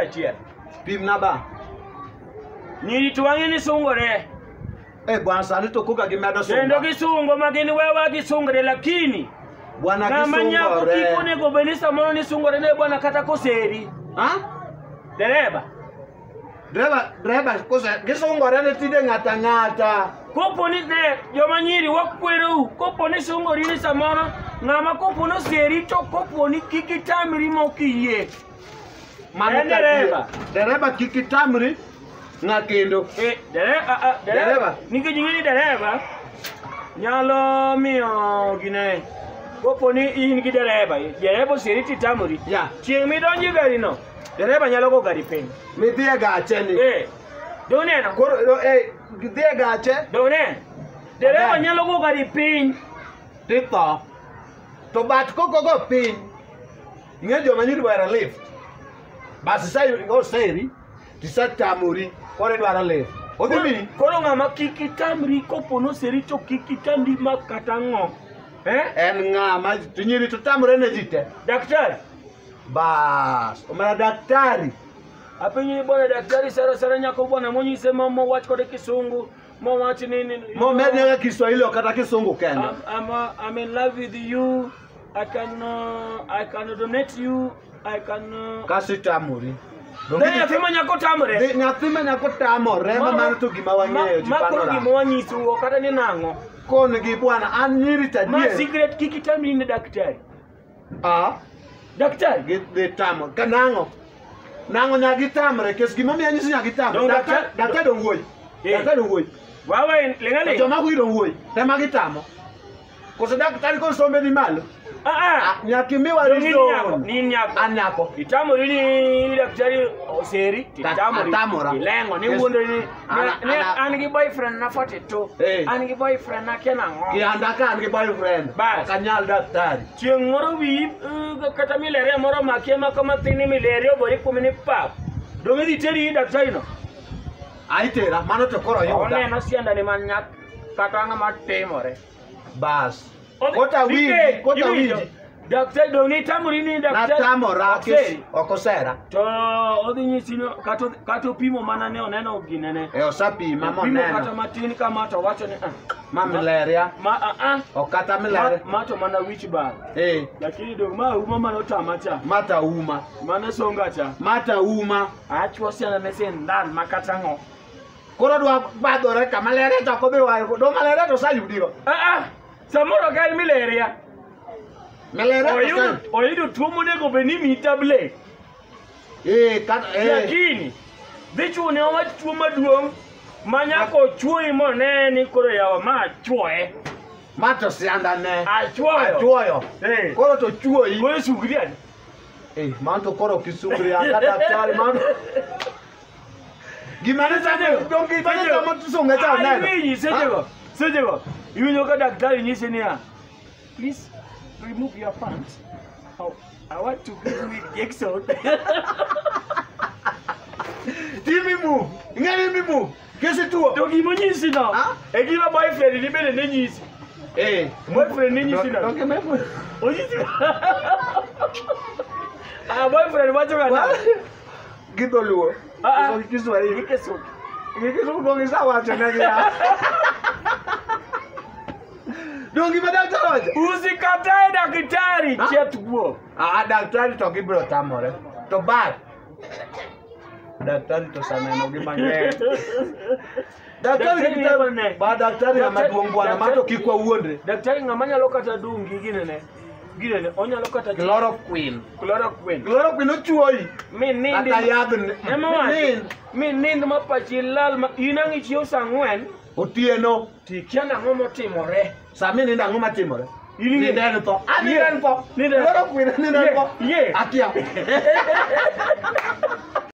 achiel. Pim na ba. Nyiri twang'e ni sungore. Bwana sani to koka gimedo sungo. Kendo gisungo ma gin wewa gisungore lakini Bwana ng'ama nyako gisungore. kik onego bed ni samoro ni sungore ne bwana kata koseri. Ha? Dereba. Dreba kose gisungore ne tide ng'ata ng'ata. Kopo ni ne joma nyiri wakwerou. Kopo ni sungori ni samoro ng'ama kopo no seri to kopo ni kik itamri mokiyie. Mano dereba. Dereba kik itamri ng'akendo. Dereba. Nikech ing'eni dereba nyalo miyo gine. Kopo ni in gi dereba oseri titamori. Ya. Chieng' midonji gari no, dereba nyalo go gari piny. Midhie gache ni. Doneno. Koro gidhie gache. Doneno. Dereba nyalo go gari piny. Titho. To bat koko go piny. Ing'e joma nyiri dwaro lift. Basi seri tisatamori kore dwaro lift. Odhi mi. Koro ng'ama kik itamri kopo no seri to kik itamri ma kata ng'o. En ng'ama to nyiri to tamre ne ji te. Daktari. Bas, omana daktari. Apenyi bwana daktari sara nyako bwana monyise mo wach kode kisungu, mo wach nini. Mo mednega Kiswahili kata kisungu kende. I'm in love with you. I can donate you. I can kasi tamori. Nyathi ma nyako tamore. Nyathi ma nyako tamore mano to gima wang'eyo ji panora. Ma gima wanyisu kata ni nang'o. Kon gi bwana an nyiri tadie. Ma secret kiki tamri ne daktari. Daktari gi tamo kanang'o. Nang'o nyagi tamre kes gima mi anyisi nyagi tamre. Daktari dong wuoyi. Daktari dong wuoyi. Wawa lengale. Joma ku dong wuoyi. Tema gi tamo. Koso daktari kon sombe ni malo. Nyaki miwa riso. Ni nyako. Anyako. Itamo ni daktari oseri. Itamora. Ilengo ni wuondo ni. An gi boyfriend na 42. An gi boyfriend na kenang'o. Ki andaka an gi boyfriend. Kanyal daktari. Chieng' moro wi kata milere moro makie mako mathini milere obori kuom ni pap. Dong' idhi teri daktari no. Aitera mano to koro yuda. Oneno sianda ni man nyak kata ng'ama timore. Bas. Kota wiji. Daktari dong' ni tamori ni daktari. Na tamora kes okosera. To odhi nyisi no kata opimo mana ne oneno ginene. Osapima moneno. Opimo kata matin kama to wacho ni Mamileria. Okata mileria. Mato mana wich bar. Lakini dong' ma uma mano tama cha. Mata uma. Mana songa cha. Mata uma. Achwo siana ne sindan makata ng'o. Koro dwa badore ka malaria to ko be wayo. Do malaria to sayudiro. Samoro ka mileria. Malaria. Oyudo tuo monego be ni mi tablet. Lakini dhi chune wach tuo maduong' manyako chuoyi moneni koro yawa ma chuoye. Mato sianda ne. Achuoyo. Koro to chuoyi. Koro sugri adi. Manto koro kisugri aka daktari manto. Gimana saja dong kita sama tu sungai sana. Ini sejego. Iwinjo ka daktari nyise niya. Please remove your pants. I want to give you injection. Timi move. Ngani mi move. Kesi tuo. To gimo nyisi no. E gima boyfriend ni bende ne nyisi. Boyfriend ni nyisi no. Donge mefu. Onyisi. Boyfriend wacho kana. Gitu luo. Kiswahili. Nikisuku donge sawa tena. Donge madaktari waje. Usikatae daktari chetuo. Daktari to gibro tamore. To bad. Daktari to sana no gimang'eny. Daktari kita ba daktari maduong' bwana mato kikwa wuondre. Daktari ng'ama nyalo kata dungi ginene onyalo kata chloroquine ochuoyi kata yadhne min nind ma pachi lal ma inang'i chiew saa 4 otieno tikia nang'o motimore sami nind ang'o matimore Niden tho chloroquine niden tho akia